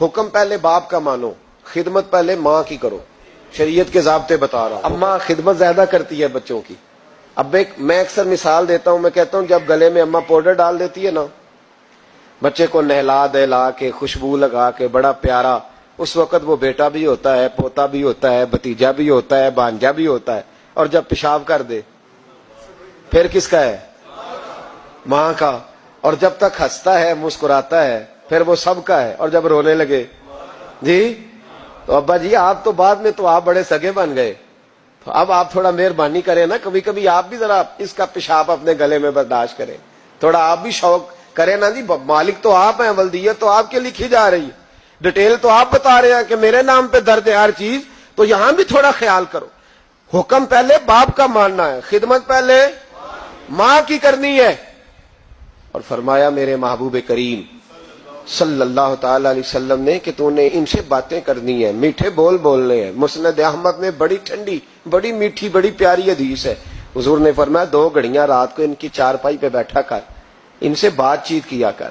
حکم پہلے باپ کا مانو، خدمت پہلے ماں کی کرو. شریعت کے ضابطے بتا رہا ہوں. اماں خدمت زیادہ کرتی ہے بچوں کی. اب میں اکثر مثال دیتا ہوں، میں کہتا ہوں جب گلے میں اماں پاؤڈر ڈال دیتی ہے نا، بچے کو نہلا دہلا کے خوشبو لگا کے بڑا پیارا، اس وقت وہ بیٹا بھی ہوتا ہے، پوتا بھی ہوتا ہے، بھتیجا بھی ہوتا ہے، بھانجا بھی ہوتا ہے. اور جب پیشاب کر دے پھر کس کا ہے؟ ماں کا. اور جب تک ہنستا ہے مسکراتا ہے پھر وہ سب کا ہے. اور جب رونے لگے جی تو ابا جی آپ تو بعد میں تو آپ بڑے سگے بن گئے، تو اب آپ تھوڑا مہربانی کریں نا، کبھی کبھی آپ بھی ذرا اس کا پیشاب اپنے گلے میں برداشت کریں، تھوڑا آپ بھی شوق کریں نا جی. مالک تو آپ ہیں، ولدیت تو آپ کے لکھی جا رہی ہے، ڈیٹیل تو آپ بتا رہے ہیں کہ میرے نام پہ درد ہے ہر چیز، تو یہاں بھی تھوڑا خیال کرو. حکم پہلے باپ کا ماننا ہے، خدمت پہلے ماں کی کرنی ہے. اور فرمایا میرے محبوب کریم صلی اللہ تعالی علیہ وسلم نے کہ تو نے ان سے باتیں کرنی ہے، میٹھے بول بولنے ہیں. مسند احمد میں بڑی ٹھنڈی، بڑی میٹھی، بڑی پیاری حدیث ہے. حضور نے فرمایا 2 گھڑیاں رات کو ان کی چارپائی پہ بیٹھا کر، ان سے بات چیت کیا کر،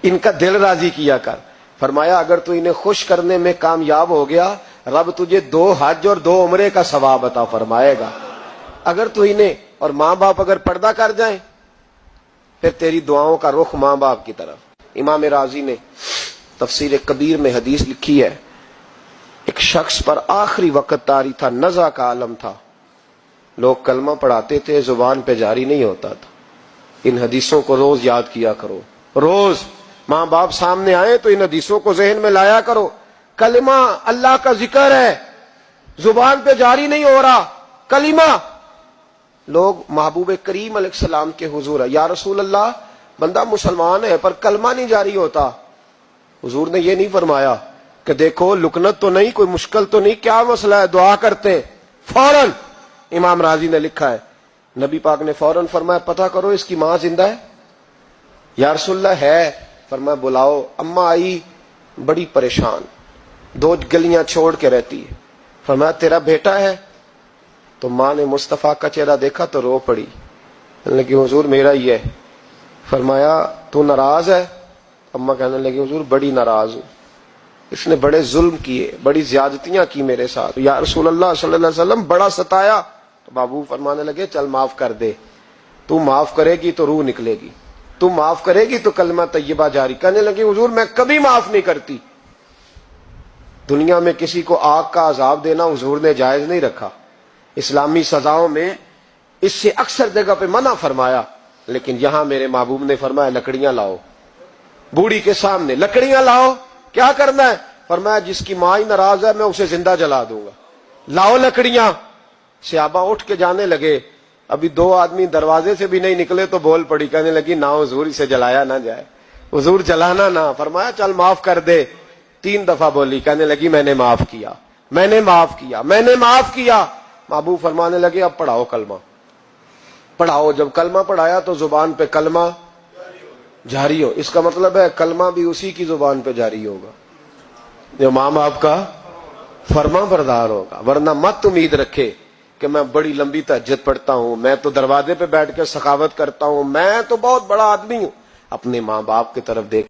ان کا دل راضی کیا کر. فرمایا اگر تو انہیں خوش کرنے میں کامیاب ہو گیا، رب تجھے 2 حج اور 2 عمرے کا ثواب عطا فرمائے گا. اگر تو انہیں اور ماں باپ اگر پردہ کر جائیں پھر تیری دعاؤں کا رخ ماں باپ کی طرف. امام رازی نے تفسیر کبیر میں حدیث لکھی ہے، ایک شخص پر آخری وقت طاری تھا، نزع کا عالم تھا، لوگ کلمہ پڑھاتے تھے، زبان پہ جاری نہیں ہوتا تھا. ان حدیثوں کو روز یاد کیا کرو، روز ماں باپ سامنے آئے تو ان حدیثوں کو ذہن میں لایا کرو. کلمہ اللہ کا ذکر ہے، زبان پہ جاری نہیں ہو رہا کلمہ. لوگ محبوب کریم علیہ السلام کے حضور ہے، یا رسول اللہ بندہ مسلمان ہے پر کلمہ نہیں جاری ہوتا. حضور نے یہ نہیں فرمایا کہ دیکھو لکنت تو نہیں، کوئی مشکل تو نہیں، کیا مسئلہ ہے، دعا کرتے. فوراً امام راضی نے لکھا ہے نبی پاک نے فوراً فرمایا پتہ کرو اس کی ماں زندہ ہے. یا رسول اللہ ہے. فرمایا بلاؤ. اماں آئی بڑی پریشان، 2 گلیاں چھوڑ کے رہتی ہے. فرمایا تیرا بیٹا ہے؟ تو ماں نے مصطفیٰ کا چہرہ دیکھا تو رو پڑی، کہنے لگی حضور میرا ہی ہے. فرمایا تو ناراض ہے؟ اماں کہنے لگی حضور بڑی ناراض ہوں، اس نے بڑے ظلم کیے، بڑی زیادتیاں کی میرے ساتھ. یا رسول اللہ صلی اللہ علیہ وسلم بڑا ستایا. تو بابو فرمانے لگے چل معاف کر دے، تو معاف کرے گی تو روح نکلے گی، تو معاف کرے گی تو کلمہ طیبہ جاری. کہنے لگی حضور میں کبھی معاف نہیں کرتی. دنیا میں کسی کو آگ کا عذاب دینا حضور نے جائز نہیں رکھا، اسلامی سزاؤں میں اس سے اکثر جگہ پہ منع فرمایا، لیکن یہاں میرے محبوب نے فرمایا لکڑیاں لاؤ. بوڑھی کے سامنے لکڑیاں لاؤ، کیا کرنا ہے؟ فرمایا جس کی ماں ہی ناراض ہے میں اسے زندہ جلا دوں گا، لاؤ لکڑیاں. صحابہ اٹھ کے جانے لگے، ابھی 2 آدمی دروازے سے بھی نہیں نکلے تو بول پڑی، کہنے لگی نہ حضور اسے جلایا نہ جائے، حضور جلانا نہ. فرمایا چل معاف کر دے. 3 دفعہ بولی، کہنے لگی میں نے معاف کیا، میں نے معاف کیا، میں نے معاف کیا. محبوب فرمانے لگے اب پڑھاؤ کلمہ، پڑھاؤ. جب کلمہ پڑھایا تو زبان پہ کلمہ جاری ہو. اس کا مطلب ہے کلمہ بھی اسی کی زبان پہ جاری ہوگا جو ماں باپ کا فرما بردار ہوگا. ورنہ مت امید رکھے کہ میں بڑی لمبی تہجد پڑھتا ہوں، میں تو دروازے پہ بیٹھ کے سخاوت کرتا ہوں، میں تو بہت بڑا آدمی ہوں. اپنے ماں باپ کی طرف دیکھ